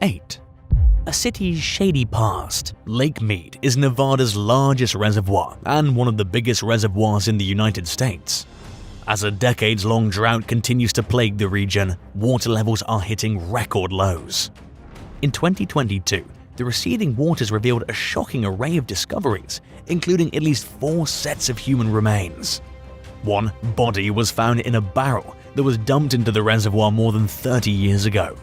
8. A city's shady past, Lake Mead is Nevada's largest reservoir and one of the biggest reservoirs in the United States. As a decades-long drought continues to plague the region, water levels are hitting record lows. In 2022, the receding waters revealed a shocking array of discoveries, including at least 4 sets of human remains. One body was found in a barrel that was dumped into the reservoir more than 30 years ago.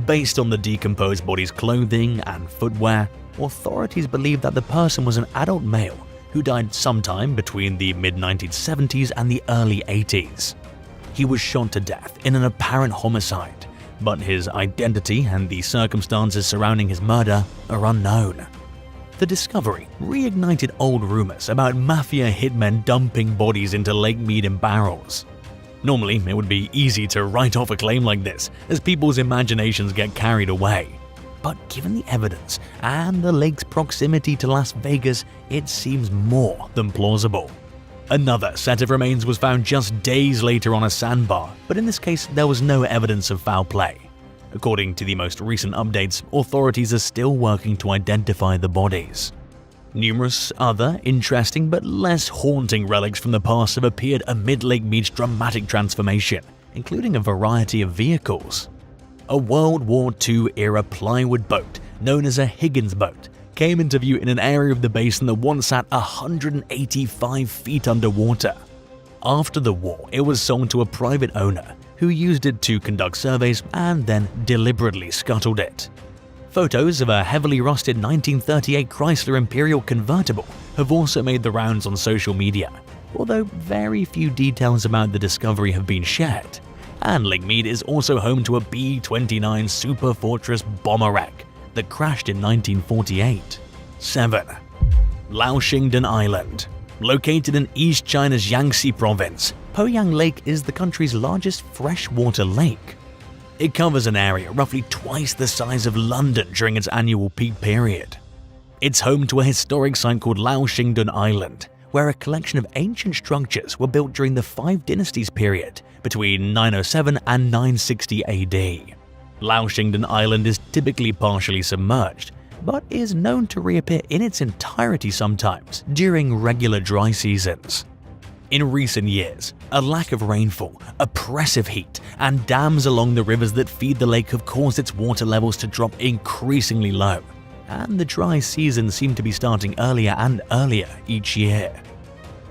Based on the decomposed body's clothing and footwear, authorities believe that the person was an adult male who died sometime between the mid-1970s and the early 80s. He was shot to death in an apparent homicide, but his identity and the circumstances surrounding his murder are unknown. The discovery reignited old rumors about mafia hitmen dumping bodies into Lake Mead in barrels. Normally, it would be easy to write off a claim like this, as people's imaginations get carried away. But given the evidence and the lake's proximity to Las Vegas, it seems more than plausible. Another set of remains was found just days later on a sandbar, but in this case there was no evidence of foul play. According to the most recent updates, authorities are still working to identify the bodies. Numerous other interesting but less haunting relics from the past have appeared amid Lake Mead's dramatic transformation, including a variety of vehicles. A World War II-era plywood boat known as a Higgins boat came into view in an area of the basin that once sat 185 feet underwater. After the war, it was sold to a private owner who used it to conduct surveys and then deliberately scuttled it. Photos of a heavily rusted 1938 Chrysler Imperial convertible have also made the rounds on social media, although very few details about the discovery have been shared. And Lake Mead is also home to a B-29 Super Fortress bomber wreck that crashed in 1948. 7. Laoshingdan Island. Located in East China's Yangtze province, Poyang Lake is the country's largest freshwater lake. It covers an area roughly twice the size of London during its annual peak period. It's home to a historic site called Laoshingdan Island, where a collection of ancient structures were built during the 5 Dynasties period between 907 and 960 AD. Laoshingdan Island is typically partially submerged, but is known to reappear in its entirety sometimes during regular dry seasons. In recent years, a lack of rainfall, oppressive heat, and dams along the rivers that feed the lake have caused its water levels to drop increasingly low, and the dry season seemed to be starting earlier and earlier each year.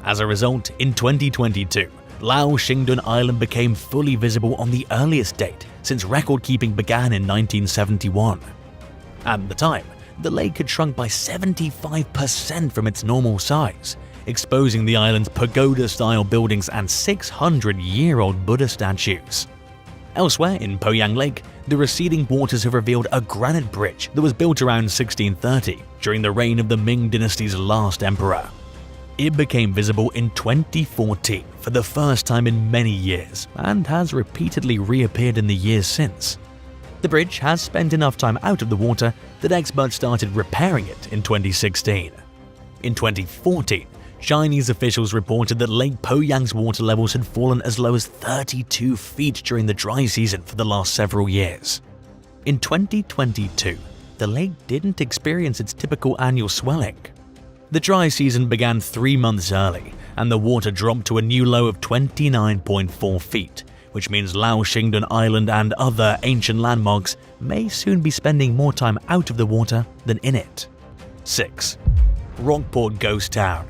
As a result, in 2022, Laoshingdan Island became fully visible on the earliest date since record-keeping began in 1971. At the time, the lake had shrunk by 75% from its normal size, exposing the island's pagoda-style buildings and 600-year-old Buddha statues. Elsewhere in Poyang Lake, the receding waters have revealed a granite bridge that was built around 1630 during the reign of the Ming dynasty's last emperor. It became visible in 2014 for the first time in many years and has repeatedly reappeared in the years since. The bridge has spent enough time out of the water that experts started repairing it in 2016. In 2014, Chinese officials reported that Lake Poyang's water levels had fallen as low as 32 feet during the dry season for the last several years. In 2022, the lake didn't experience its typical annual swelling. The dry season began 3 months early, and the water dropped to a new low of 29.4 feet, which means Laoshingdan Island and other ancient landmarks may soon be spending more time out of the water than in it. 6. Rockport Ghost Town.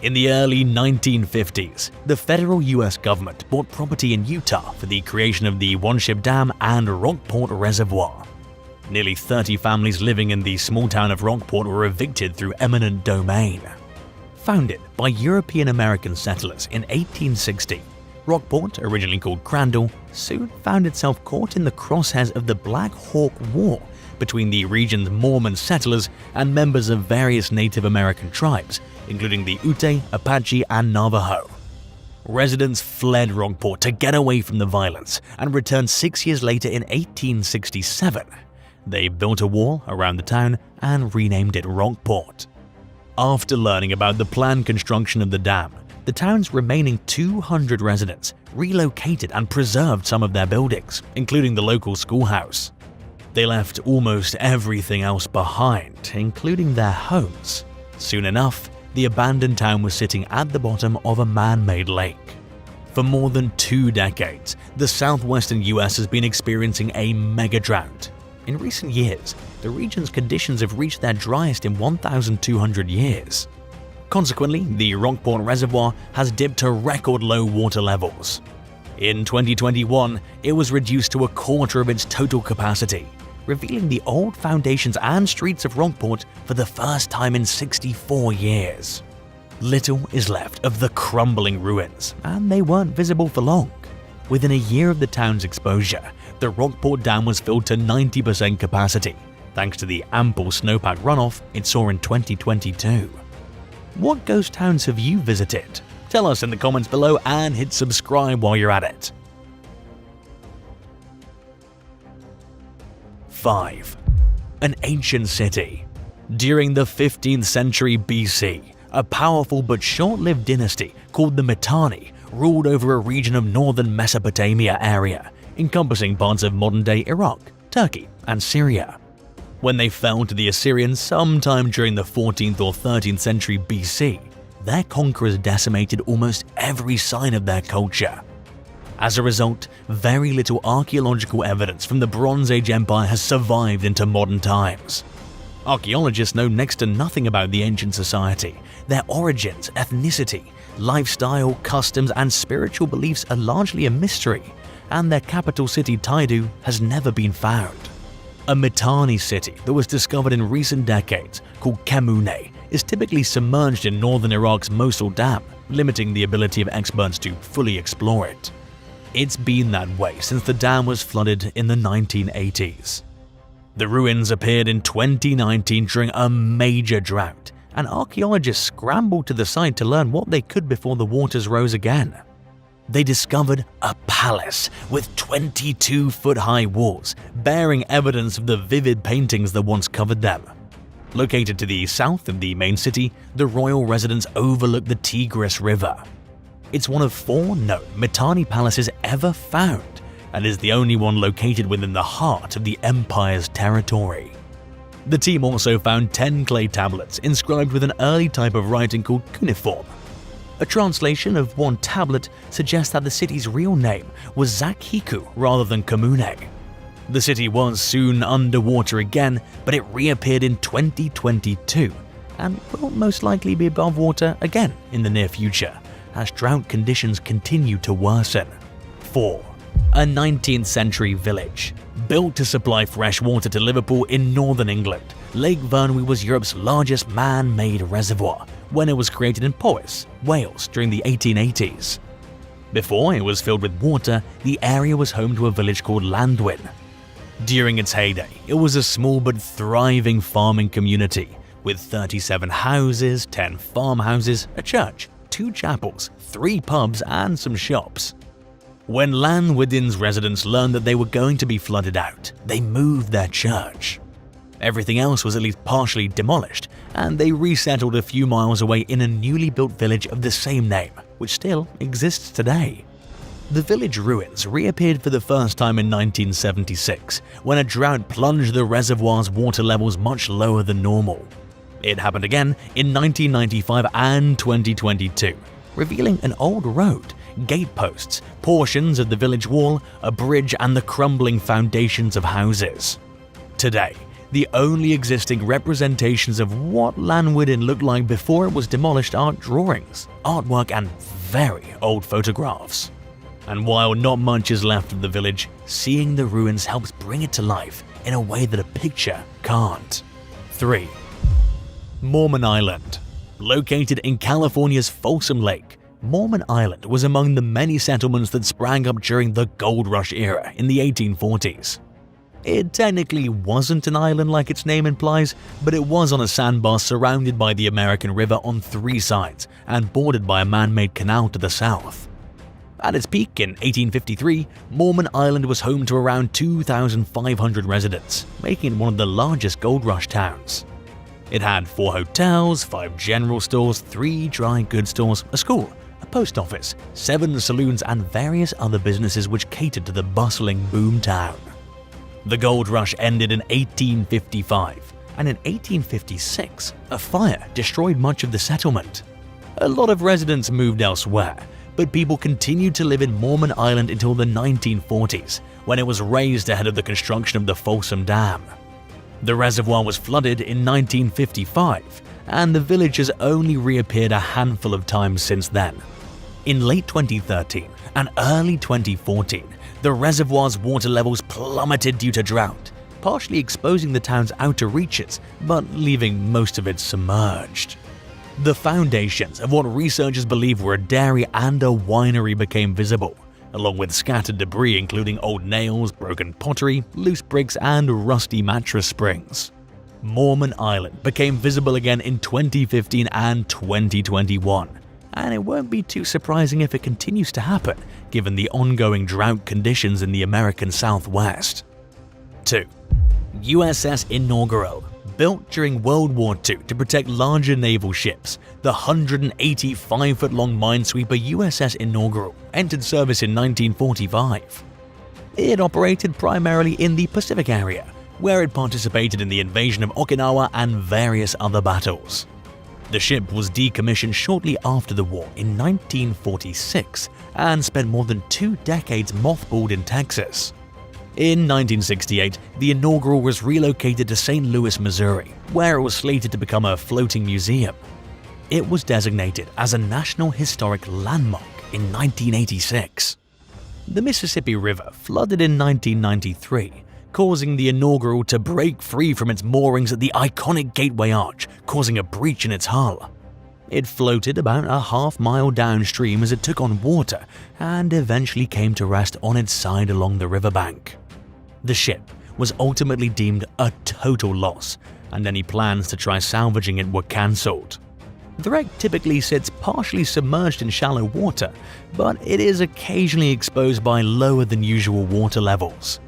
In the early 1950s, the federal US government bought property in Utah for the creation of the One-Ship Dam and Rockport Reservoir. Nearly 30 families living in the small town of Rockport were evicted through eminent domain. Founded by European-American settlers in 1860, Rockport, originally called Crandall, soon found itself caught in the crosshairs of the Black Hawk War between the region's Mormon settlers and members of various Native American tribes, including the Ute, Apache, and Navajo. Residents fled Rockport to get away from the violence and returned 6 years later in 1867. They built a wall around the town and renamed it Rockport. After learning about the planned construction of the dam, the town's remaining 200 residents relocated and preserved some of their buildings, including the local schoolhouse. They left almost everything else behind, including their homes. Soon enough, the abandoned town was sitting at the bottom of a man-made lake. For more than 2 decades, the southwestern US has been experiencing a mega drought. In recent years, the region's conditions have reached their driest in 1,200 years. Consequently, the Rockport Reservoir has dipped to record low water levels. In 2021, it was reduced to a quarter of its total capacity, revealing the old foundations and streets of Rockport for the first time in 64 years. Little is left of the crumbling ruins, and they weren't visible for long. Within a year of the town's exposure, the Rockport Dam was filled to 90% capacity, thanks to the ample snowpack runoff it saw in 2022. What ghost towns have you visited? Tell us in the comments below and hit subscribe while you're at it. 5. An ancient city. During the 15th century BC, a powerful but short-lived dynasty called the Mitanni ruled over a region of northern Mesopotamia area, encompassing parts of modern-day Iraq, Turkey, and Syria. When they fell to the Assyrians sometime during the 14th or 13th century BC, their conquerors decimated almost every sign of their culture. As a result, very little archaeological evidence from the Bronze Age Empire has survived into modern times. Archaeologists know next to nothing about the ancient society. Their origins, ethnicity, lifestyle, customs, and spiritual beliefs are largely a mystery, and their capital city Taidu has never been found. A Mitanni city that was discovered in recent decades, called Kemune, is typically submerged in northern Iraq's Mosul Dam, limiting the ability of experts to fully explore it. It's been that way since the dam was flooded in the 1980s. The ruins appeared in 2019 during a major drought, and archaeologists scrambled to the site to learn what they could before the waters rose again. They discovered a palace with 22-foot-high walls, bearing evidence of the vivid paintings that once covered them. Located to the south of the main city, the royal residence overlooked the Tigris River. It's one of 4 known Mitanni palaces ever found, and is the only one located within the heart of the empire's territory. The team also found 10 clay tablets inscribed with an early type of writing called cuneiform. A translation of one tablet suggests that the city's real name was Zakhiku rather than Kemune. The city was soon underwater again, but it reappeared in 2022 and will most likely be above water again in the near future as drought conditions continue to worsen. 4. A 19th century village. Built to supply fresh water to Liverpool in northern England, Lake Vyrnwy was Europe's largest man-made reservoir when it was created in Powys, Wales during the 1880s. Before it was filled with water, the area was home to a village called Llandwyn. During its heyday, it was a small but thriving farming community with 37 houses, 10 farmhouses, a church, 2 chapels, 3 pubs, and some shops. When Llandwyn's residents learned that they were going to be flooded out, they moved their church. Everything else was at least partially demolished, and they resettled a few miles away in a newly built village of the same name, which still exists today. The village ruins reappeared for the first time in 1976, when a drought plunged the reservoir's water levels much lower than normal. It happened again in 1995 and 2022, revealing an old road, gate posts, portions of the village wall, a bridge, and the crumbling foundations of houses. Today, the only existing representations of what Llandwyn looked like before it was demolished are drawings, artwork, and very old photographs. And while not much is left of the village, seeing the ruins helps bring it to life in a way that a picture can't. 3. Mormon Island. Located in California's Folsom Lake, Mormon Island was among the many settlements that sprang up during the Gold Rush era in the 1840s. It technically wasn't an island like its name implies, but it was on a sandbar surrounded by the American River on 3 sides and bordered by a man-made canal to the south. At its peak in 1853, Mormon Island was home to around 2,500 residents, making it one of the largest Gold Rush towns. It had 4 hotels, 5 general stores, 3 dry goods stores, a school, a post office, 7 saloons, and various other businesses which catered to the bustling boom town. The gold rush ended in 1855, and in 1856, a fire destroyed much of the settlement. A lot of residents moved elsewhere, but people continued to live in Mormon Island until the 1940s, when it was razed ahead of the construction of the Folsom Dam. The reservoir was flooded in 1955, and the village has only reappeared a handful of times since then. In late 2013 and early 2014, the reservoir's water levels plummeted due to drought, partially exposing the town's outer reaches, but leaving most of it submerged. The foundations of what researchers believe were a dairy and a winery became visible, along with scattered debris including old nails, broken pottery, loose bricks, and rusty mattress springs. Mormon Island became visible again in 2015 and 2021, and it won't be too surprising if it continues to happen given the ongoing drought conditions in the American Southwest. 2. USS Inaugural. Built during World War II to protect larger naval ships, the 185-foot-long minesweeper USS Inaugural entered service in 1945. It operated primarily in the Pacific area, where it participated in the invasion of Okinawa and various other battles. The ship was decommissioned shortly after the war in 1946 and spent more than 2 decades mothballed in Texas. In 1968, the Inaugural was relocated to St. Louis, Missouri, where it was slated to become a floating museum. It was designated as a National Historic Landmark in 1986. The Mississippi River flooded in 1993, causing the Inaugural to break free from its moorings at the iconic Gateway Arch, causing a breach in its hull. It floated about a half-mile downstream as it took on water and eventually came to rest on its side along the riverbank. The ship was ultimately deemed a total loss, and any plans to try salvaging it were cancelled. The wreck typically sits partially submerged in shallow water, but it is occasionally exposed by lower than usual water levels.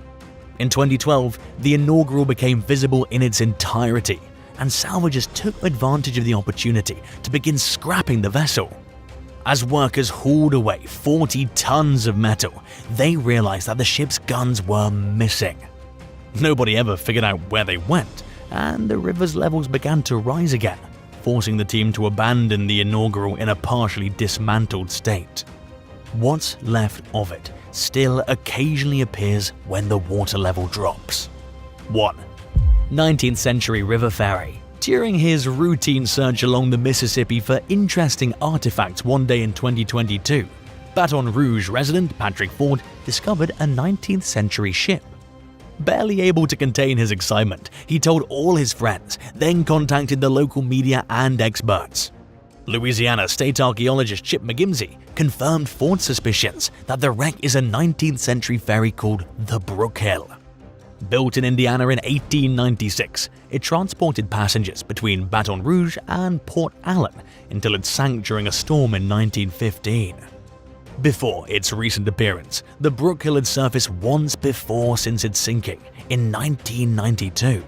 In 2012, the Inaugural became visible in its entirety, and salvagers took advantage of the opportunity to begin scrapping the vessel. As workers hauled away 40 tons of metal, they realized that the ship's guns were missing. Nobody ever figured out where they went, and the river's levels began to rise again, forcing the team to abandon the Inaugural in a partially dismantled state. What's left of it still occasionally appears when the water level drops. 1. 19th century river ferry. During his routine search along the Mississippi for interesting artifacts one day in 2022, Baton Rouge resident Patrick Ford discovered a 19th century ship. Barely able to contain his excitement, he told all his friends, then contacted the local media and experts. Louisiana state archaeologist Chip McGimsey confirmed Ford's suspicions that the wreck is a 19th century ferry called the Brookhill. Built in Indiana in 1896, it transported passengers between Baton Rouge and Port Allen until it sank during a storm in 1915. Before its recent appearance, the Brookhill had surfaced once before since its sinking in 1992.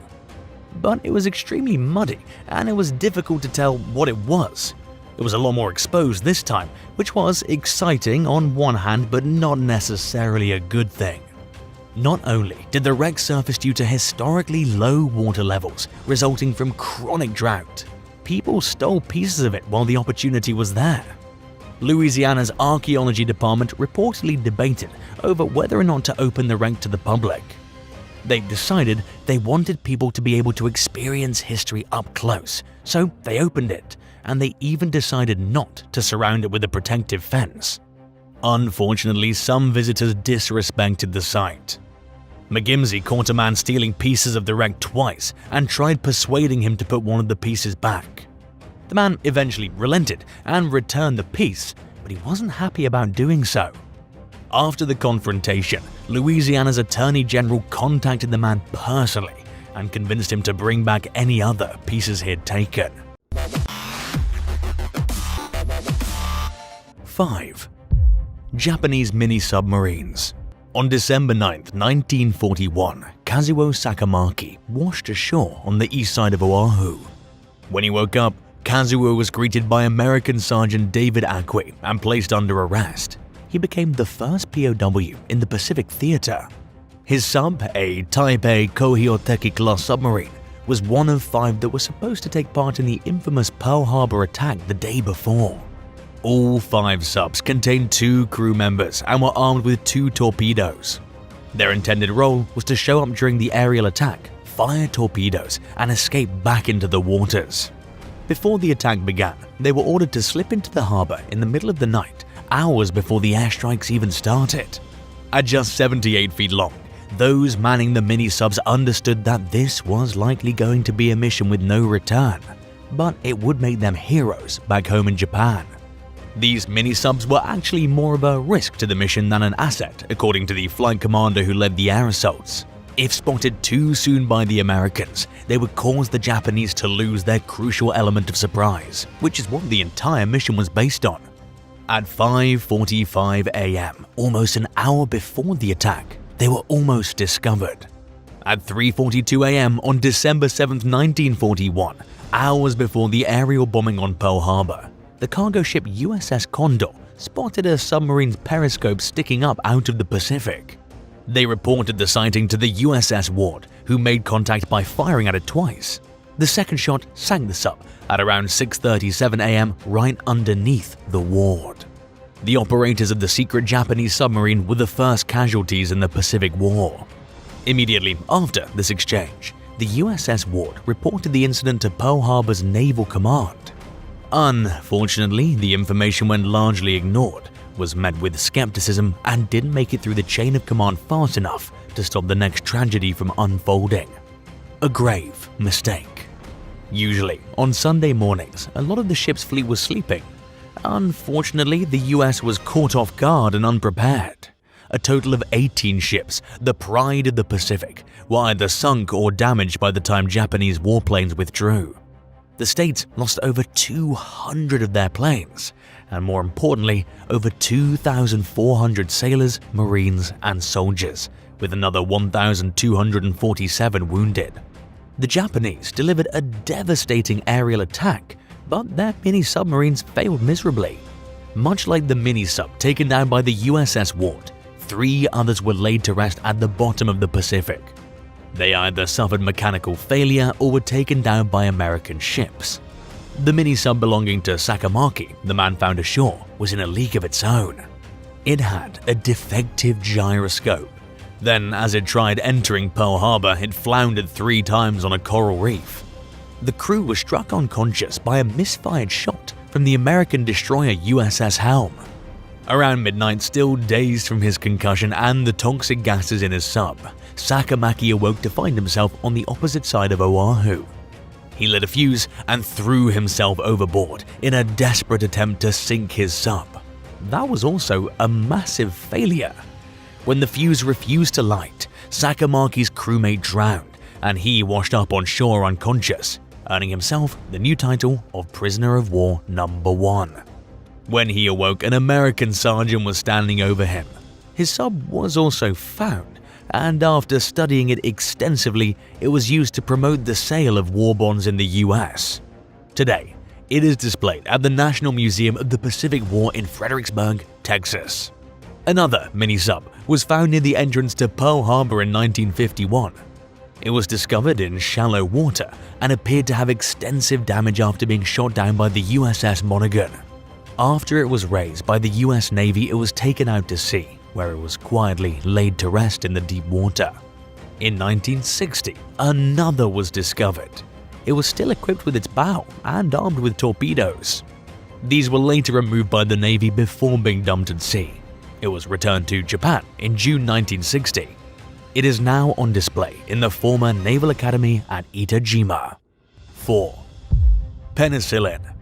But it was extremely muddy, and it was difficult to tell what it was. It was a lot more exposed this time, which was exciting on one hand but not necessarily a good thing. Not only did the wreck surface due to historically low water levels resulting from chronic drought, people stole pieces of it while the opportunity was there. Louisiana's archaeology department reportedly debated over whether or not to open the wreck to the public. They decided they wanted people to be able to experience history up close, so they opened it, and they even decided not to surround it with a protective fence. Unfortunately, some visitors disrespected the site. McGimsey caught a man stealing pieces of the wreck twice and tried persuading him to put one of the pieces back. The man eventually relented and returned the piece, but he wasn't happy about doing so. After the confrontation, Louisiana's Attorney General contacted the man personally and convinced him to bring back any other pieces he had taken. 5. Japanese mini-submarines. On December 9, 1941, Kazuo Sakamaki washed ashore on the east side of Oahu. When he woke up, Kazuo was greeted by American Sergeant David Acquey and placed under arrest. He became the first POW in the Pacific Theater. His sub, a Type A Kohyoteki-class submarine, was one of 5 that were supposed to take part in the infamous Pearl Harbor attack the day before. All 5 subs contained 2 crew members and were armed with 2 torpedoes. Their intended role was to show up during the aerial attack, fire torpedoes, and escape back into the waters. Before the attack began, they were ordered to slip into the harbor in the middle of the night, hours before the airstrikes even started. At just 78 feet long, those manning the mini-subs understood that this was likely going to be a mission with no return, but it would make them heroes back home in Japan. These mini-subs were actually more of a risk to the mission than an asset, according to the flight commander who led the air assaults. If spotted too soon by the Americans, they would cause the Japanese to lose their crucial element of surprise, which is what the entire mission was based on. At 5:45 a.m., almost an hour before the attack, they were almost discovered. At 3:42 a.m. on December 7, 1941, hours before the aerial bombing on Pearl Harbor, the cargo ship USS Condor spotted a submarine's periscope sticking up out of the Pacific. They reported the sighting to the USS Ward, who made contact by firing at it twice. The second shot sank the sub at around 6:37 a.m. right underneath the Ward. The operators of the secret Japanese submarine were the first casualties in the Pacific War. Immediately after this exchange, the USS Ward reported the incident to Pearl Harbor's Naval Command. Unfortunately, the information, when largely ignored, was met with skepticism and didn't make it through the chain of command fast enough to stop the next tragedy from unfolding. A grave mistake. Usually, on Sunday mornings, a lot of the ship's fleet was sleeping. Unfortunately, the US was caught off guard and unprepared. A total of 18 ships, the pride of the Pacific, were either sunk or damaged by the time Japanese warplanes withdrew. The states lost over 200 of their planes, and more importantly, over 2,400 sailors, marines, and soldiers, with another 1,247 wounded. The Japanese delivered a devastating aerial attack, but their mini-submarines failed miserably. Much like the mini-sub taken down by the USS Ward, 3 others were laid to rest at the bottom of the Pacific. They either suffered mechanical failure or were taken down by American ships. The mini-sub belonging to Sakamaki, the man found ashore, was in a league of its own. It had a defective gyroscope. Then, as it tried entering Pearl Harbor, it floundered 3 times on a coral reef. The crew was struck unconscious by a misfired shot from the American destroyer USS Helm. Around midnight, still dazed from his concussion and the toxic gases in his sub, Sakamaki awoke to find himself on the opposite side of Oahu. He lit a fuse and threw himself overboard in a desperate attempt to sink his sub. That was also a massive failure. When the fuse refused to light, Sakamaki's crewmate drowned and he washed up on shore unconscious, earning himself the new title of Prisoner of War No. 1. When he awoke, an American sergeant was standing over him. His sub was also found, and after studying it extensively, it was used to promote the sale of war bonds in the US. Today, it is displayed at the National Museum of the Pacific War in Fredericksburg, Texas. Another mini-sub was found near the entrance to Pearl Harbor in 1951. It was discovered in shallow water and appeared to have extensive damage after being shot down by the USS Monaghan. After it was raised by the US Navy, it was taken out to sea, where it was quietly laid to rest in the deep water. In 1960, another was discovered. It was still equipped with its bow and armed with torpedoes. These were later removed by the Navy before being dumped at sea. It was returned to Japan in June 1960. It is now on display in the former Naval Academy at Itajima. 4. Penicillin.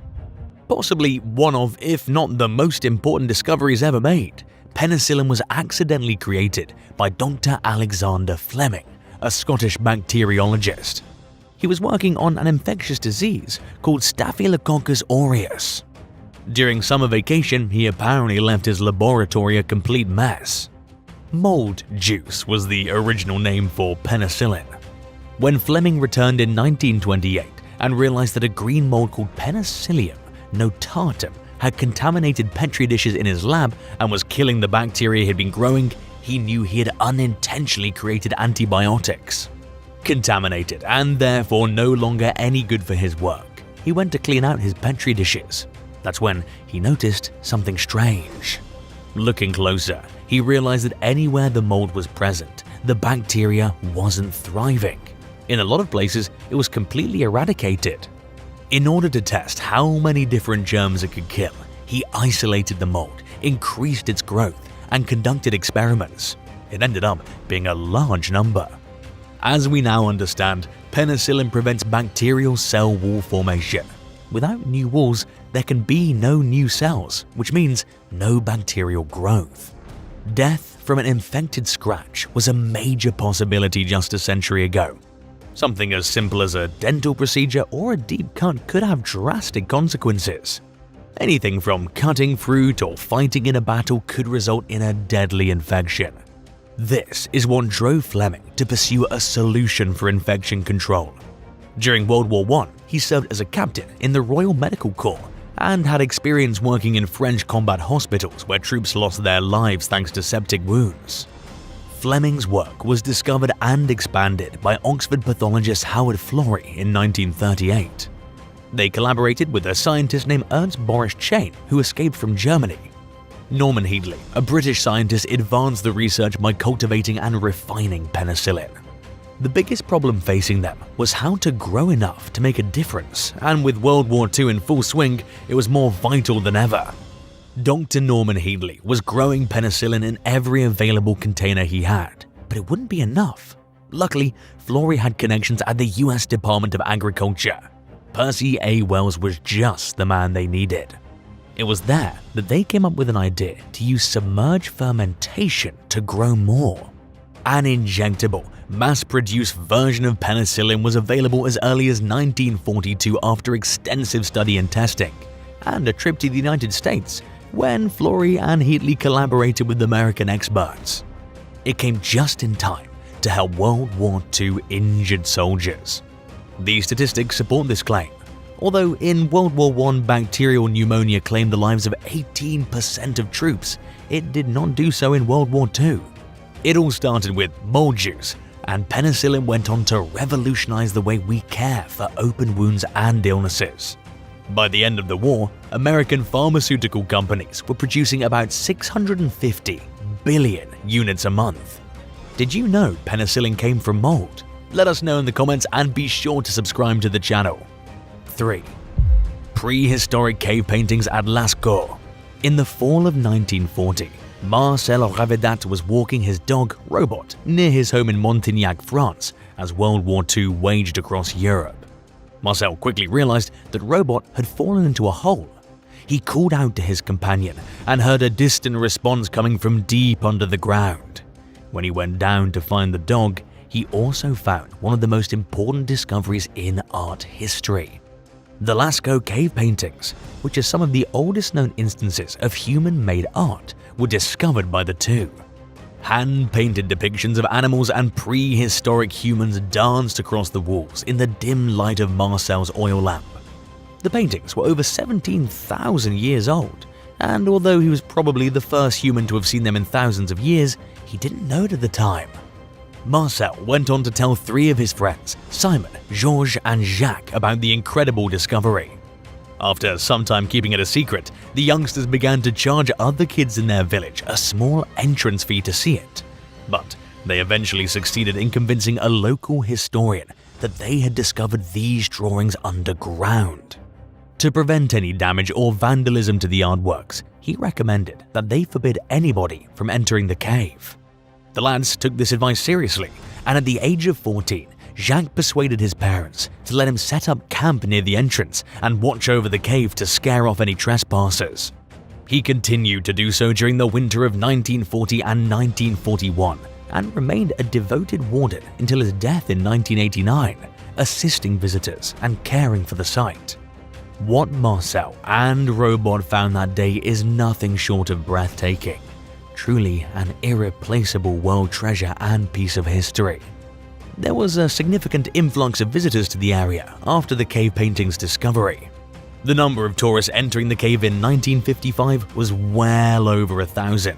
Possibly one of, if not the most important discoveries ever made, penicillin was accidentally created by Dr. Alexander Fleming, a Scottish bacteriologist. He was working on an infectious disease called Staphylococcus aureus. During summer vacation, he apparently left his laboratory a complete mess. Mold juice was the original name for penicillin. When Fleming returned in 1928 and realized that a green mold called Penicillium notatum had contaminated petri dishes in his lab and was killing the bacteria he'd been growing, he knew he had unintentionally created antibiotics. Contaminated and therefore no longer any good for his work, he went to clean out his petri dishes. That's when he noticed something strange. Looking closer, he realized that anywhere the mold was present, the bacteria wasn't thriving. In a lot of places, it was completely eradicated. In order to test how many different germs it could kill, he isolated the mold, increased its growth, and conducted experiments. It ended up being a large number. As we now understand, penicillin prevents bacterial cell wall formation. Without new walls, there can be no new cells, which means no bacterial growth. Death from an infected scratch was a major possibility just a century ago. Something as simple as a dental procedure or a deep cut could have drastic consequences. Anything from cutting fruit or fighting in a battle could result in a deadly infection. This is what drove Fleming to pursue a solution for infection control. During World War I, he served as a captain in the Royal Medical Corps and had experience working in French combat hospitals where troops lost their lives thanks to septic wounds. Fleming's work was discovered and expanded by Oxford pathologist Howard Florey in 1938. They collaborated with a scientist named Ernst Boris Chain who escaped from Germany. Norman Headley, a British scientist, advanced the research by cultivating and refining penicillin. The biggest problem facing them was how to grow enough to make a difference, and with World War II in full swing, it was more vital than ever. Dr. Norman Headley was growing penicillin in every available container he had, but it wouldn't be enough. Luckily, Florey had connections at the US Department of Agriculture. Percy A. Wells was just the man they needed. It was there that they came up with an idea to use submerged fermentation to grow more. An injectable, mass-produced version of penicillin was available as early as 1942 after extensive study and testing, and a trip to the United States when Florey and Headley collaborated with American experts. It came just in time to help World War II injured soldiers. These statistics support this claim. Although in World War I bacterial pneumonia claimed the lives of 18% of troops, it did not do so in World War II. It all started with mold juice, and penicillin went on to revolutionize the way we care for open wounds and illnesses. By the end of the war, American pharmaceutical companies were producing about 650 billion units a month. Did you know penicillin came from mold? Let us know in the comments and be sure to subscribe to the channel. 3. Prehistoric cave paintings at Lasco. In the fall of 1940, Marcel Ravedat was walking his dog, Robot, near his home in Montignac, France, as World War II waged across Europe. Marcel quickly realized that Robot had fallen into a hole. He called out to his companion and heard a distant response coming from deep under the ground. When he went down to find the dog, he also found one of the most important discoveries in art history. The Lasco cave paintings, which are some of the oldest known instances of human-made art, were discovered by the two. Hand-painted depictions of animals and prehistoric humans danced across the walls in the dim light of Marcel's oil lamp. The paintings were over 17,000 years old, and although he was probably the first human to have seen them in thousands of years, he didn't know it at the time. Marcel went on to tell 3 of his friends, Simon, Georges, and Jacques, about the incredible discovery. After some time keeping it a secret, the youngsters began to charge other kids in their village a small entrance fee to see it. But they eventually succeeded in convincing a local historian that they had discovered these drawings underground. To prevent any damage or vandalism to the artworks, he recommended that they forbid anybody from entering the cave. The lads took this advice seriously, and at the age of 14, Jacques persuaded his parents to let him set up camp near the entrance and watch over the cave to scare off any trespassers. He continued to do so during the winter of 1940 and 1941 and remained a devoted warden until his death in 1989, assisting visitors and caring for the site. What Marcel and Robot found that day is nothing short of breathtaking. Truly an irreplaceable world treasure and piece of history. There was a significant influx of visitors to the area after the cave painting's discovery. The number of tourists entering the cave in 1955 was well over 1,000.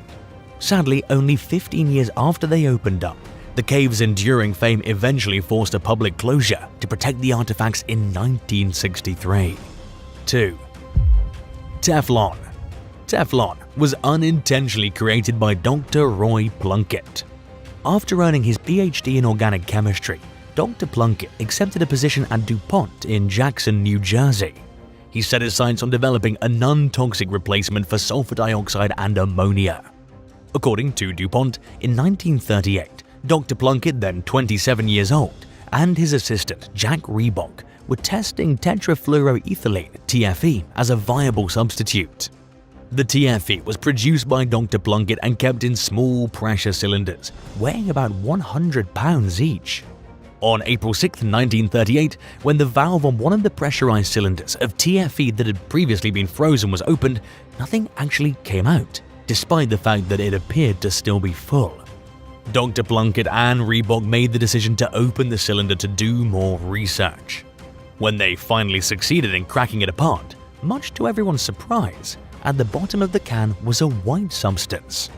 Sadly, only 15 years after they opened up, the cave's enduring fame eventually forced a public closure to protect the artifacts in 1963. 2. Teflon. Teflon was unintentionally created by Dr. Roy Plunkett. After earning his PhD in organic chemistry, Dr. Plunkett accepted a position at DuPont in Jackson, New Jersey. He set his sights on developing a non-toxic replacement for sulfur dioxide and ammonia. According to DuPont, in 1938, Dr. Plunkett, then 27 years old, and his assistant, Jack Reebok, were testing tetrafluoroethylene, TFE, as a viable substitute. The TFE was produced by Dr. Plunkett and kept in small pressure cylinders, weighing about 100 pounds each. On April 6, 1938, when the valve on one of the pressurized cylinders of TFE that had previously been frozen was opened, nothing actually came out, despite the fact that it appeared to still be full. Dr. Plunkett and Reebok made the decision to open the cylinder to do more research. When they finally succeeded in cracking it apart, much to everyone's surprise, at the bottom of the can was a white substance.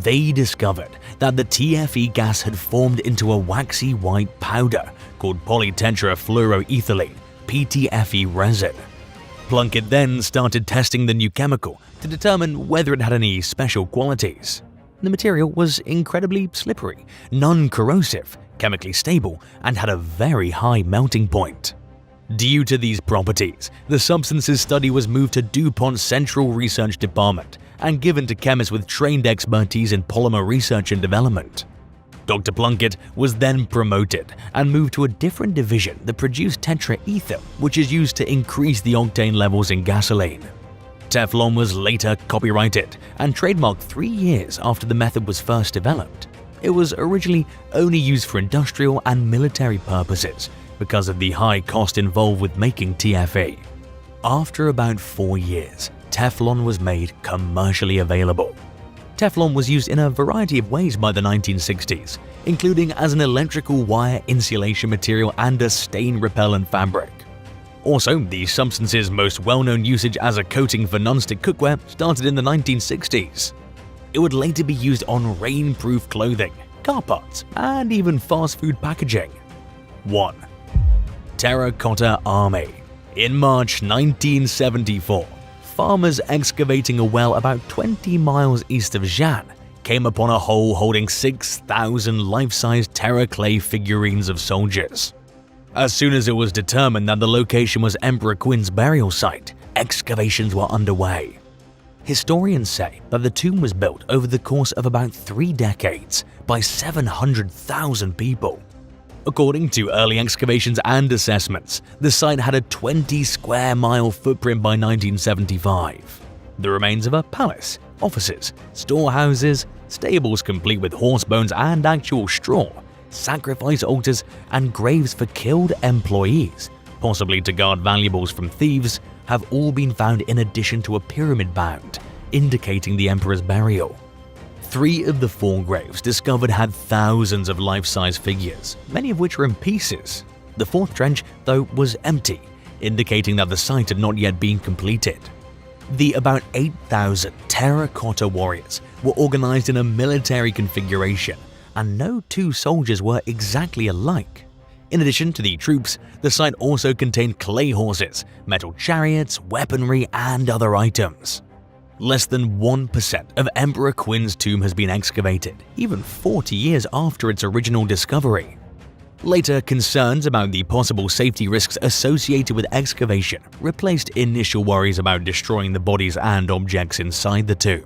They discovered that the TFE gas had formed into a waxy white powder called polytetrafluoroethylene, PTFE resin. Plunkett then started testing the new chemical to determine whether it had any special qualities. The material was incredibly slippery, non-corrosive, chemically stable, and had a very high melting point. Due to these properties, the substance's study was moved to DuPont's Central Research Department and given to chemists with trained expertise in polymer research and development. Dr. Plunkett was then promoted and moved to a different division that produced tetraethyl, which is used to increase the octane levels in gasoline. Teflon was later copyrighted and trademarked 3 years after the method was first developed. It was originally only used for industrial and military purposes because of the high cost involved with making TFE. After about 4 years, Teflon was made commercially available. Teflon was used in a variety of ways by the 1960s, including as an electrical wire insulation material and a stain-repellent fabric. Also, the substance's most well-known usage as a coating for non-stick cookware started in the 1960s. It would later be used on rain-proof clothing, car parts, and even fast food packaging. 1. Terracotta Army. In March 1974, farmers excavating a well about 20 miles east of Xi'an came upon a hole holding 6,000 life-size terraclay figurines of soldiers. As soon as it was determined that the location was Emperor Qin's burial site, excavations were underway. Historians say that the tomb was built over the course of about 3 decades by 700,000 people. According to early excavations and assessments, the site had a 20 square mile footprint by 1975. The remains of a palace, offices, storehouses, stables complete with horse bones and actual straw, sacrifice altars, and graves for killed employees, possibly to guard valuables from thieves, have all been found in addition to a pyramid mound, indicating the emperor's burial. 3 of the 4 graves discovered had thousands of life-size figures, many of which were in pieces. The 4th trench, though, was empty, indicating that the site had not yet been completed. The about 8,000 terracotta warriors were organized in a military configuration, and no 2 soldiers were exactly alike. In addition to the troops, the site also contained clay horses, metal chariots, weaponry, and other items. Less than 1% of Emperor Qin's tomb has been excavated, even 40 years after its original discovery. Later, concerns about the possible safety risks associated with excavation replaced initial worries about destroying the bodies and objects inside the tomb.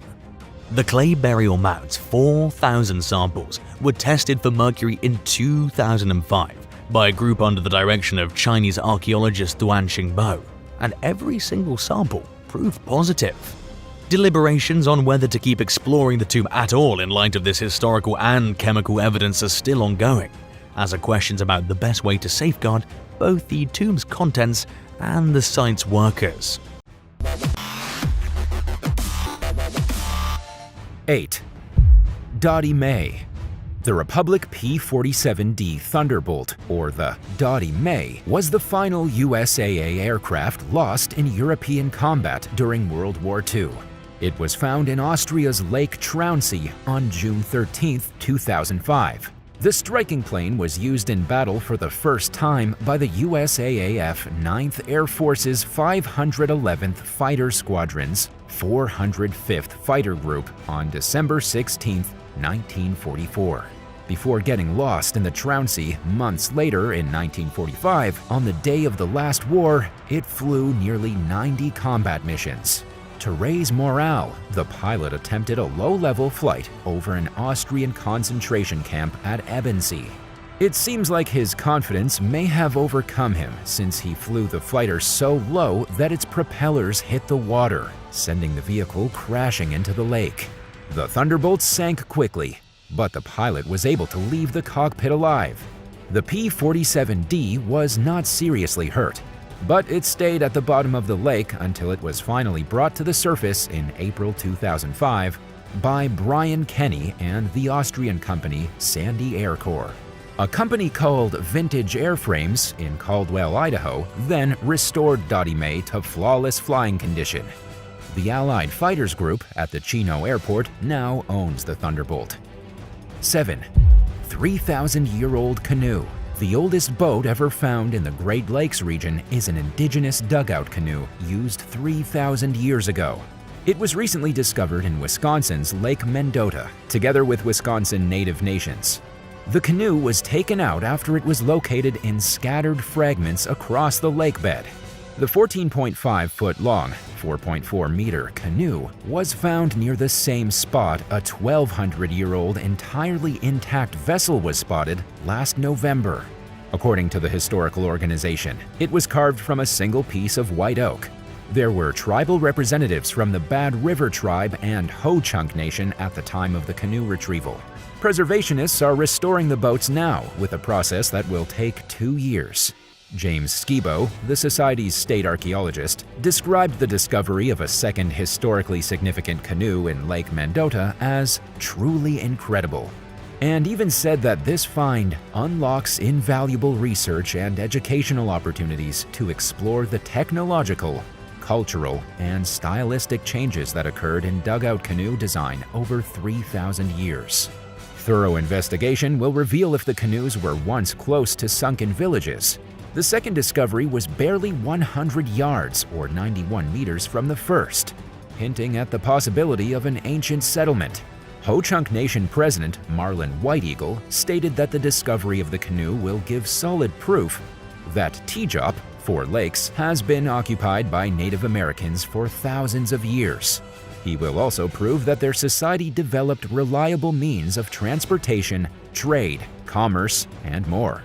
The clay burial mound's 4,000 samples were tested for mercury in 2005 by a group under the direction of Chinese archaeologist Duan Xingbo, and every single sample proved positive. Deliberations on whether to keep exploring the tomb at all in light of this historical and chemical evidence are still ongoing, as are questions about the best way to safeguard both the tomb's contents and the site's workers. 8. Dottie May. The Republic P-47D Thunderbolt, or the Dottie May, was the final USAA aircraft lost in European combat during World War II. It was found in Austria's Lake Trounsey on June 13, 2005. The striking plane was used in battle for the first time by the USAAF 9th Air Force's 511th Fighter Squadron's 405th Fighter Group on December 16, 1944. Before getting lost in the Trounsey months later in 1945, on the day of the last war, it flew nearly 90 combat missions. To raise morale, the pilot attempted a low-level flight over an Austrian concentration camp at Ebensee. It seems like his confidence may have overcome him since he flew the fighter so low that its propellers hit the water, sending the vehicle crashing into the lake. The Thunderbolt sank quickly, but the pilot was able to leave the cockpit alive. The P-47D was not seriously hurt, but it stayed at the bottom of the lake until it was finally brought to the surface in April 2005 by Brian Kenny and the Austrian company Sandy Air Corps. A company called Vintage Airframes in Caldwell, Idaho, then restored Dottie May to flawless flying condition. The Allied Fighters Group at the Chino Airport now owns the Thunderbolt. 7. 3,000-year-old canoe. The oldest boat ever found in the Great Lakes region is an indigenous dugout canoe used 3,000 years ago. It was recently discovered in Wisconsin's Lake Mendota, together with Wisconsin Native Nations. The canoe was taken out after it was located in scattered fragments across the lake bed. The 14.5-foot-long, 4.4-meter canoe was found near the same spot a 1,200-year-old entirely intact vessel was spotted last November. According to the historical organization, it was carved from a single piece of white oak. There were tribal representatives from the Bad River tribe and Ho-Chunk Nation at the time of the canoe retrieval. Preservationists are restoring the boats now with a process that will take 2 years. James Skibo, the Society's state archaeologist, described the discovery of a second historically significant canoe in Lake Mendota as truly incredible, and even said that this find unlocks invaluable research and educational opportunities to explore the technological, cultural, and stylistic changes that occurred in dugout canoe design over 3,000 years. Thorough investigation will reveal if the canoes were once close to sunken villages. The second discovery was barely 100 yards or 91 meters from the first, hinting at the possibility of an ancient settlement. Ho-Chunk Nation President Marlon White Eagle stated that the discovery of the canoe will give solid proof that Tejop, 4 Lakes, has been occupied by Native Americans for thousands of years. He will also prove that their society developed reliable means of transportation, trade, commerce, and more.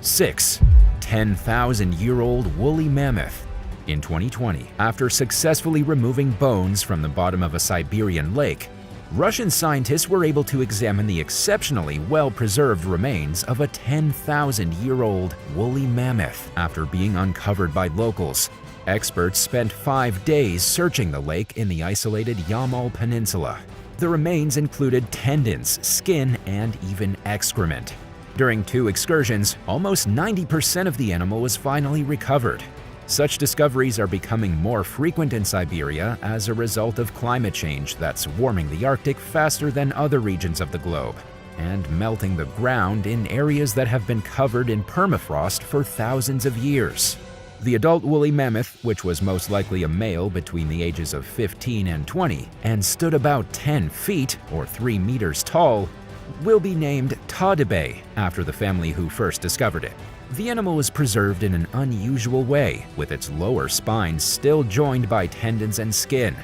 6. 10,000-year-old woolly mammoth. In 2020, after successfully removing bones from the bottom of a Siberian lake, Russian scientists were able to examine the exceptionally well-preserved remains of a 10,000-year-old woolly mammoth after being uncovered by locals. Experts spent 5 days searching the lake in the isolated Yamal Peninsula. The remains included tendons, skin, and even excrement. During 2 excursions, almost 90% of the animal was finally recovered. Such discoveries are becoming more frequent in Siberia as a result of climate change that's warming the Arctic faster than other regions of the globe, and melting the ground in areas that have been covered in permafrost for thousands of years. The adult woolly mammoth, which was most likely a male between the ages of 15 and 20, and stood about 10 feet or 3 meters tall, will be named Tadebe after the family who first discovered it. The animal was preserved in an unusual way, with its lower spine still joined by tendons and skin.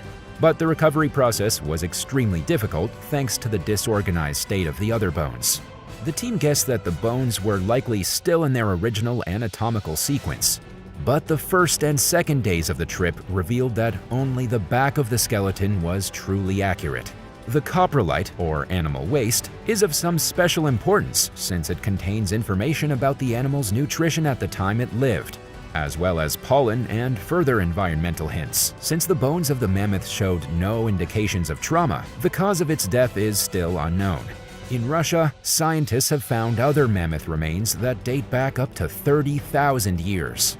But the recovery process was extremely difficult thanks to the disorganized state of the other bones. The team guessed that the bones were likely still in their original anatomical sequence. But the first and second days of the trip revealed that only the back of the skeleton was truly accurate. The coprolite, or animal waste, is of some special importance since it contains information about the animal's nutrition at the time it lived, as well as pollen and further environmental hints. Since the bones of the mammoth showed no indications of trauma, the cause of its death is still unknown. In Russia, scientists have found other mammoth remains that date back up to 30,000 years.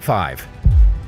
5.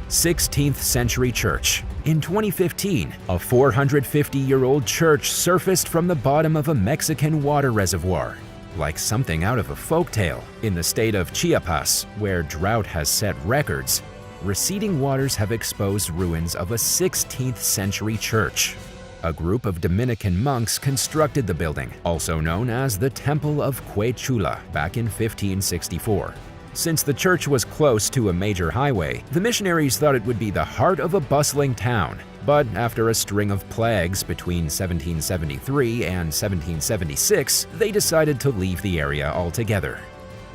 16th century church. In 2015, a 450-year-old church surfaced from the bottom of a Mexican water reservoir, like something out of a folktale. In the state of Chiapas, where drought has set records, receding waters have exposed ruins of a 16th century church. A group of Dominican monks constructed the building, also known as the Temple of Quechula, back in 1564. Since the church was close to a major highway, the missionaries thought it would be the heart of a bustling town. But after a string of plagues between 1773 and 1776, they decided to leave the area altogether.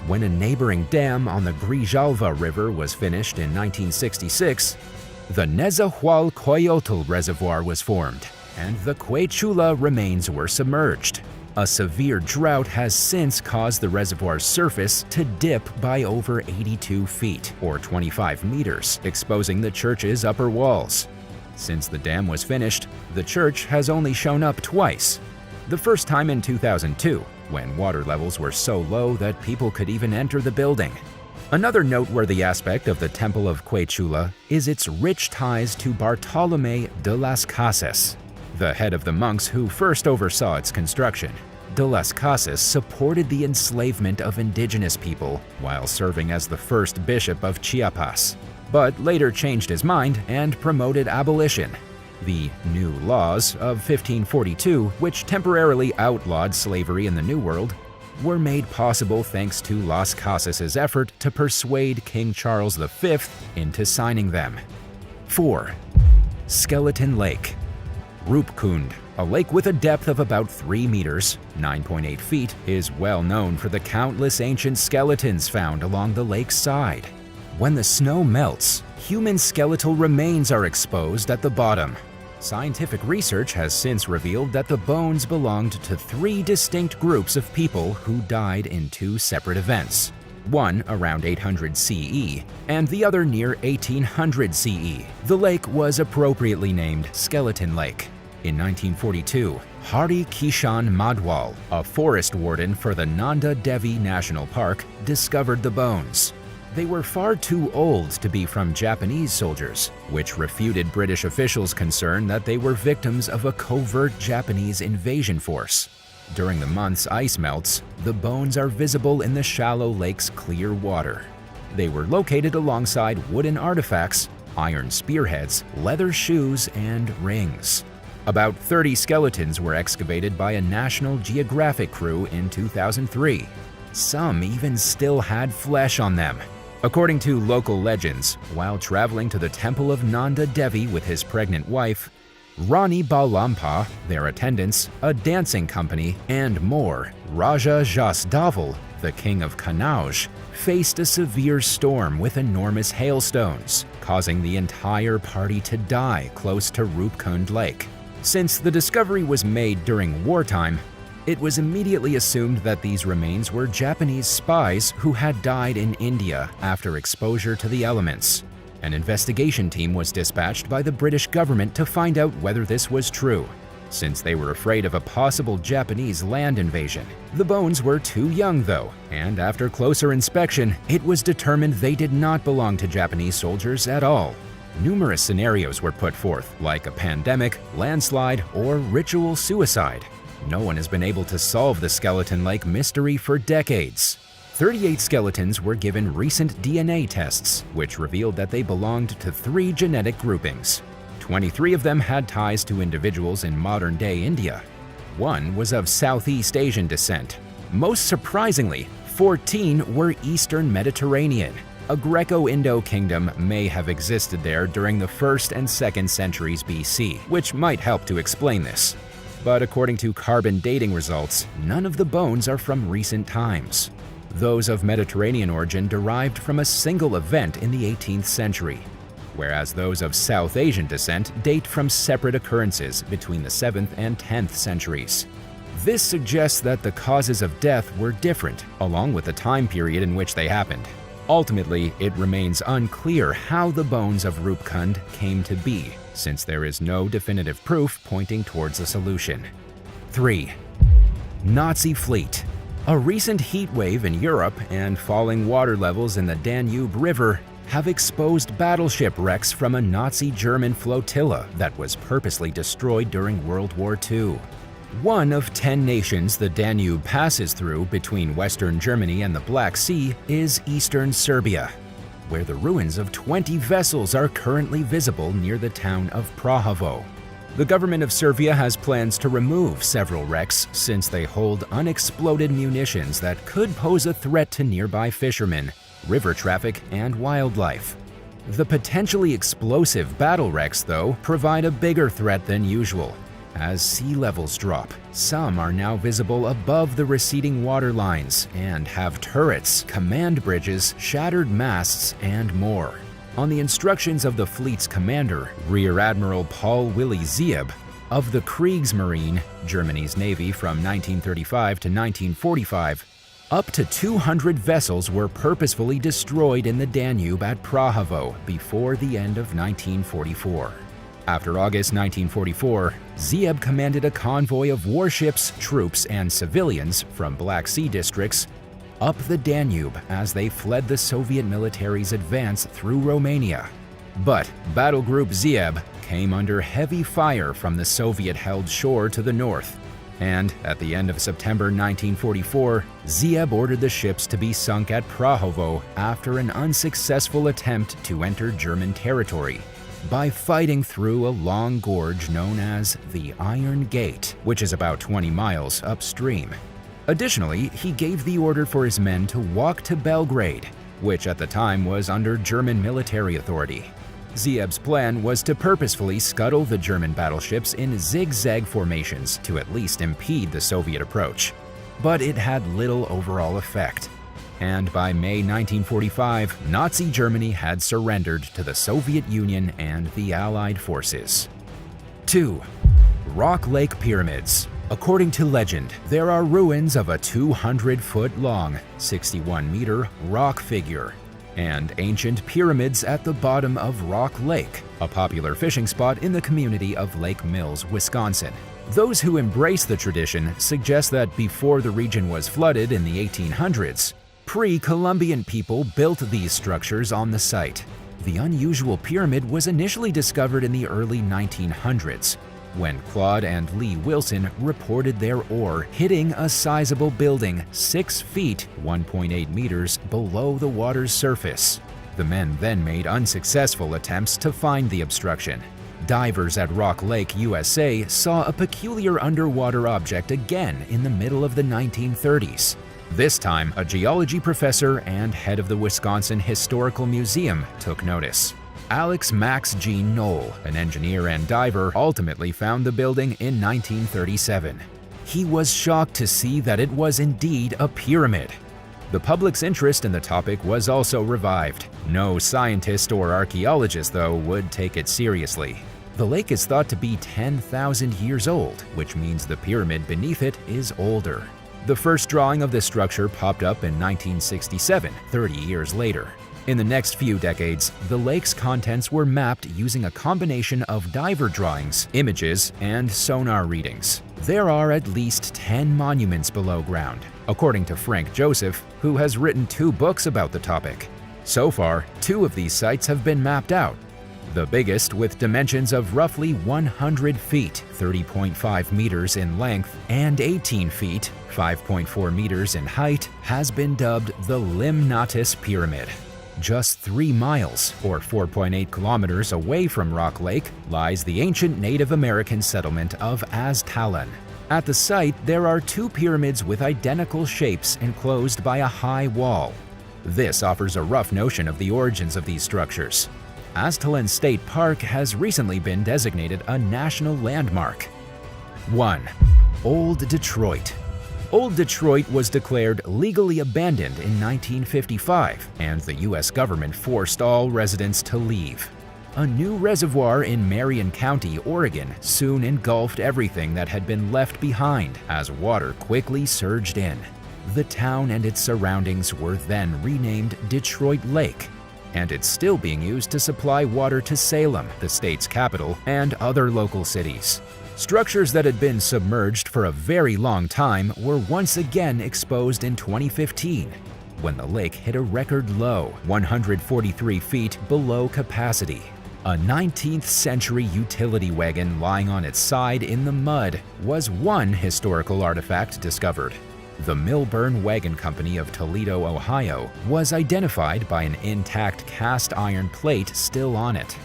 When a neighboring dam on the Grijalva River was finished in 1966, the Nezahualcoyotl Reservoir was formed, and the Quechula remains were submerged. A severe drought has since caused the reservoir's surface to dip by over 82 feet, or 25 meters, exposing the church's upper walls. Since the dam was finished, the church has only shown up twice. The first time in 2002, when water levels were so low that people could even enter the building. Another noteworthy aspect of the Temple of Quechula is its rich ties to Bartolomé de las Casas, the head of the monks who first oversaw its construction. De las Casas supported the enslavement of indigenous people while serving as the first bishop of Chiapas, but later changed his mind and promoted abolition. The New Laws of 1542, which temporarily outlawed slavery in the New World, were made possible thanks to Las Casas' effort to persuade King Charles V into signing them. 4. Skeleton Lake. Roopkund, a lake with a depth of about 3 meters, 9.8 feet, is well known for the countless ancient skeletons found along the lake's side. When the snow melts, human skeletal remains are exposed at the bottom. Scientific research has since revealed that the bones belonged to 3 distinct groups of people who died in 2 separate events. One around 800 CE, and the other near 1800 CE. The lake was appropriately named Skeleton Lake. In 1942, Hari Kishan Madhwal, a forest warden for the Nanda Devi National Park, discovered the bones. They were far too old to be from Japanese soldiers, which refuted British officials' concern that they were victims of a covert Japanese invasion force. During the month's ice melts, the bones are visible in the shallow lake's clear water. They were located alongside wooden artifacts, iron spearheads, leather shoes, and rings. About 30 skeletons were excavated by a National Geographic crew in 2003. Some even still had flesh on them. According to local legends, while traveling to the temple of Nanda Devi with his pregnant wife, Rani Balampa, their attendants, a dancing company, and more, Raja Jasdaval, the king of Kanauj, faced a severe storm with enormous hailstones, causing the entire party to die close to Roopkund Lake. Since the discovery was made during wartime, it was immediately assumed that these remains were Japanese spies who had died in India after exposure to the elements. An investigation team was dispatched by the British government to find out whether this was true, since they were afraid of a possible Japanese land invasion. The bones were too young, though, and after closer inspection, it was determined they did not belong to Japanese soldiers at all. Numerous scenarios were put forth, like a pandemic, landslide, or ritual suicide. No one has been able to solve the Skeleton Lake mystery for decades. 38 skeletons were given recent DNA tests, which revealed that they belonged to 3 genetic groupings. 23 of them had ties to individuals in modern-day India. 1 was of Southeast Asian descent. Most surprisingly, 14 were Eastern Mediterranean. A Greco-Indo kingdom may have existed there during the 1st and 2nd centuries BC, which might help to explain this. But according to carbon dating results, none of the bones are from recent times. Those of Mediterranean origin derived from a single event in the 18th century, whereas those of South Asian descent date from separate occurrences between the 7th and 10th centuries. This suggests that the causes of death were different, along with the time period in which they happened. Ultimately, it remains unclear how the bones of Roopkund came to be, since there is no definitive proof pointing towards a solution. 3. Nazi fleet. A recent heat wave in Europe and falling water levels in the Danube River have exposed battleship wrecks from a Nazi German flotilla that was purposely destroyed during World War II. One of 10 nations the Danube passes through between Western Germany and the Black Sea is Eastern Serbia, where the ruins of 20 vessels are currently visible near the town of Prahovo. The government of Serbia has plans to remove several wrecks since they hold unexploded munitions that could pose a threat to nearby fishermen, river traffic, and wildlife. The potentially explosive battle wrecks, though, provide a bigger threat than usual. As sea levels drop, some are now visible above the receding water lines and have turrets, command bridges, shattered masts, and more. On the instructions of the fleet's commander, Rear Admiral Paul Willy Zieb, of the Kriegsmarine, Germany's navy from 1935 to 1945, up to 200 vessels were purposefully destroyed in the Danube at Prahovo before the end of 1944. After August 1944, Zieb commanded a convoy of warships, troops, and civilians from Black Sea districts up the Danube as they fled the Soviet military's advance through Romania. But Battle Group Zieb came under heavy fire from the Soviet-held shore to the north, and at the end of September 1944, Zieb ordered the ships to be sunk at Prahovo after an unsuccessful attempt to enter German territory by fighting through a long gorge known as the Iron Gate, which is about 20 miles upstream. Additionally, he gave the order for his men to walk to Belgrade, which at the time was under German military authority. Zieb's plan was to purposefully scuttle the German battleships in zigzag formations to at least impede the Soviet approach. But it had little overall effect. And by May 1945, Nazi Germany had surrendered to the Soviet Union and the Allied forces. 2. Rock Lake Pyramids. According to legend, there are ruins of a 200-foot-long, 61-meter rock figure and ancient pyramids at the bottom of Rock Lake, a popular fishing spot in the community of Lake Mills, Wisconsin. Those who embrace the tradition suggest that before the region was flooded in the 1800s, pre-Columbian people built these structures on the site. The unusual pyramid was initially discovered in the early 1900s, when Claude and Lee Wilson reported their ore hitting a sizable building 6 feet (1.8 meters) below the water's surface. The men then made unsuccessful attempts to find the obstruction. Divers at Rock Lake, USA saw a peculiar underwater object again in the middle of the 1930s. This time, a geology professor and head of the Wisconsin Historical Museum took notice. Alex Max Gene Knoll, an engineer and diver, ultimately found the building in 1937. He was shocked to see that it was indeed a pyramid. The public's interest in the topic was also revived. No scientist or archaeologist, though, would take it seriously. The lake is thought to be 10,000 years old, which means the pyramid beneath it is older. The first drawing of this structure popped up in 1967, 30 years later. In the next few decades, the lake's contents were mapped using a combination of diver drawings, images, and sonar readings. There are at least 10 monuments below ground, according to Frank Joseph, who has written 2 books about the topic. So far, 2 of these sites have been mapped out. The biggest, with dimensions of roughly 100 feet, 30.5 meters in length, and 18 feet, 5.4 meters in height, has been dubbed the Limnatus Pyramid. Just 3 miles, or 4.8 kilometers away from Rock Lake, lies the ancient Native American settlement of Aztalan. At the site, there are 2 pyramids with identical shapes enclosed by a high wall. This offers a rough notion of the origins of these structures. Aztalan State Park has recently been designated a national landmark. 1. Old Detroit. Old Detroit was declared legally abandoned in 1955, and the U.S. government forced all residents to leave. A new reservoir in Marion County, Oregon, soon engulfed everything that had been left behind as water quickly surged in. The town and its surroundings were then renamed Detroit Lake, and it's still being used to supply water to Salem, the state's capital, and other local cities. Structures that had been submerged for a very long time were once again exposed in 2015. when the lake hit a record low, 143 feet below capacity. A 19th century utility wagon lying on its side in the mud was one historical artifact discovered. The Milburn Wagon Company of Toledo, Ohio, was identified by an intact cast iron plate still on it,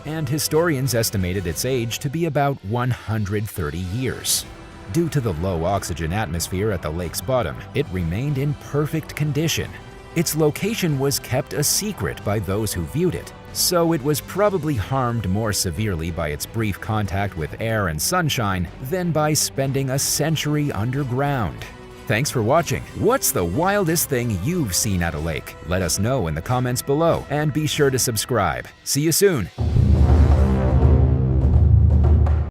and historians estimated its age to be about 130 years. Due to the low oxygen atmosphere at the lake's bottom, it remained in perfect condition. Its location was kept a secret by those who viewed it, so it was probably harmed more severely by its brief contact with air and sunshine than by spending a century underground. Thanks for watching. What's the wildest thing you've seen at a lake? Let us know in the comments below, and be sure to subscribe. See you soon!